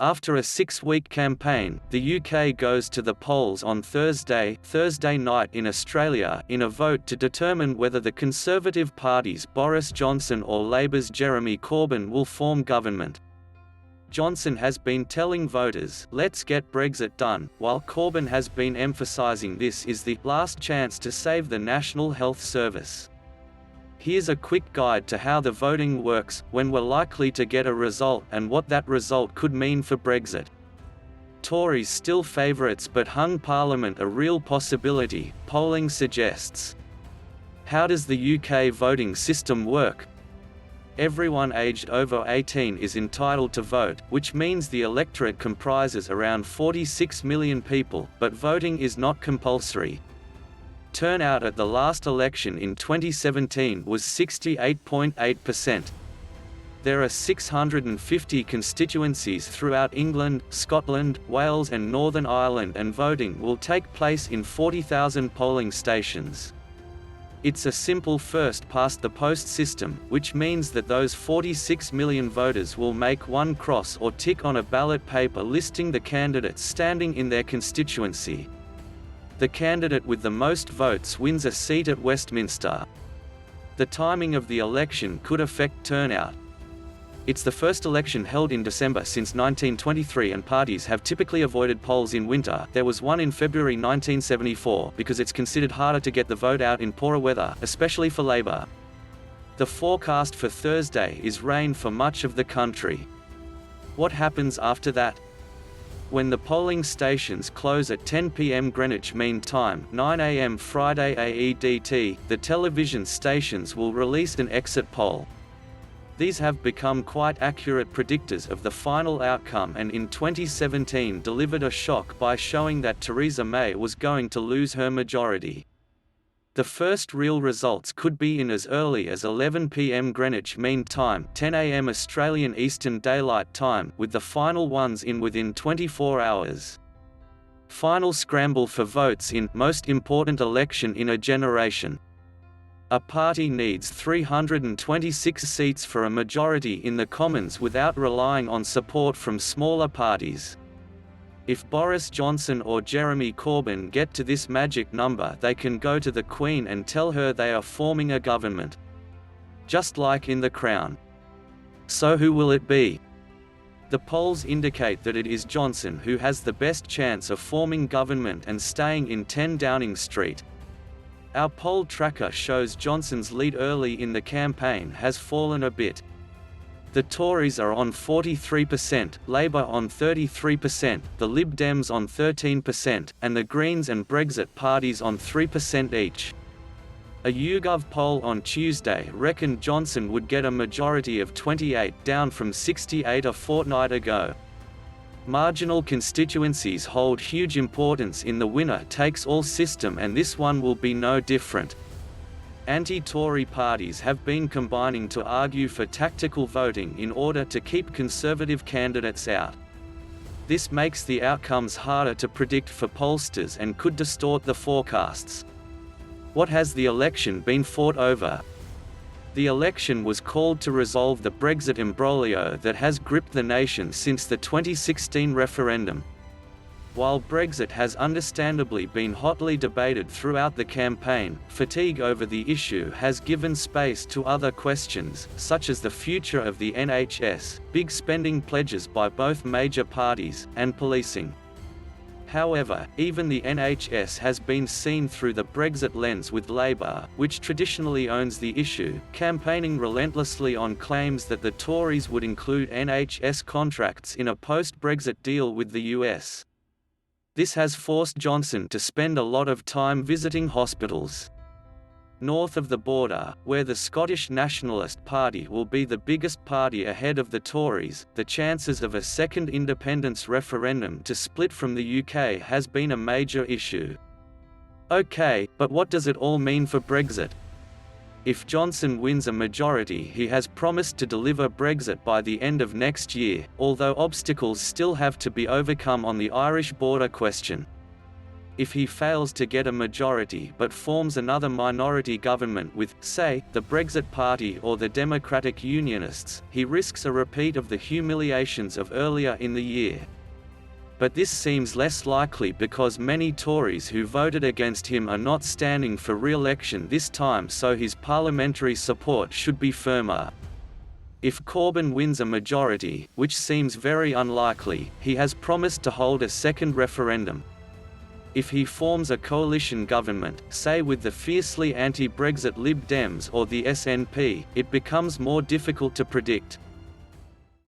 After a 6-week campaign, the UK goes to the polls on Thursday night in Australia, in a vote to determine whether the Conservative Party's Boris Johnson or Labour's Jeremy Corbyn will form government. Johnson has been telling voters, "Let's get Brexit done," while Corbyn has been emphasising this is the last chance to save the National Health Service. Here's a quick guide to how the voting works, when we're likely to get a result, and what that result could mean for Brexit. Tories still favourites but hung Parliament a real possibility, polling suggests. How does the UK voting system work? Everyone aged over 18 is entitled to vote, which means the electorate comprises around 46 million people, but voting is not compulsory. Turnout at the last election in 2017 was 68.8%. There are 650 constituencies throughout England, Scotland, Wales and Northern Ireland, and voting will take place in 40,000 polling stations. It's a simple first-past-the-post system, which means that those 46 million voters will make one cross or tick on a ballot paper listing the candidates standing in their constituency. The candidate with the most votes wins a seat at Westminster. The timing of the election could affect turnout. It's the first election held in December since 1923, and parties have typically avoided polls in winter. There was one in February 1974 because it's considered harder to get the vote out in poorer weather, especially for Labour. The forecast for Thursday is rain for much of the country. What happens after that? When the polling stations close at 10 p.m. Greenwich Mean Time, 9 a.m. Friday AEDT, the television stations will release an exit poll. These have become quite accurate predictors of the final outcome, and in 2017 delivered a shock by showing that Theresa May was going to lose her majority. The first real results could be in as early as 11 p.m. Greenwich Mean Time, 10 a.m. Australian Eastern Daylight Time, with the final ones in within 24 hours. Final scramble for votes in most important election in a generation. A party needs 326 seats for a majority in the Commons without relying on support from smaller parties. If Boris Johnson or Jeremy Corbyn get to this magic number, they can go to the Queen and tell her they are forming a government. Just like in The Crown. So who will it be? The polls indicate that it is Johnson who has the best chance of forming government and staying in 10 Downing Street. Our poll tracker shows Johnson's lead early in the campaign has fallen a bit. The Tories are on 43%, Labour on 33%, the Lib Dems on 13%, and the Greens and Brexit parties on 3% each. A YouGov poll on Tuesday reckoned Johnson would get a majority of 28, down from 68 a fortnight ago. Marginal constituencies hold huge importance in the winner-takes-all system, and this one will be no different. Anti-Tory parties have been combining to argue for tactical voting in order to keep Conservative candidates out. This makes the outcomes harder to predict for pollsters and could distort the forecasts. What has the election been fought over? The election was called to resolve the Brexit imbroglio that has gripped the nation since the 2016 referendum. While Brexit has understandably been hotly debated throughout the campaign, fatigue over the issue has given space to other questions, such as the future of the NHS, big spending pledges by both major parties, and policing. However, even the NHS has been seen through the Brexit lens, with Labour, which traditionally owns the issue, campaigning relentlessly on claims that the Tories would include NHS contracts in a post-Brexit deal with the US. This has forced Johnson to spend a lot of time visiting hospitals. North of the border, where the Scottish Nationalist Party will be the biggest party ahead of the Tories, the chances of a second independence referendum to split from the UK has been a major issue. Okay, but what does it all mean for Brexit? If Johnson wins a majority, he has promised to deliver Brexit by the end of next year, although obstacles still have to be overcome on the Irish border question. If he fails to get a majority but forms another minority government with, say, the Brexit Party or the Democratic Unionists, he risks a repeat of the humiliations of earlier in the year. But this seems less likely because many Tories who voted against him are not standing for re-election this time, so his parliamentary support should be firmer. If Corbyn wins a majority, which seems very unlikely, he has promised to hold a second referendum. If he forms a coalition government, say with the fiercely anti-Brexit Lib Dems or the SNP, it becomes more difficult to predict.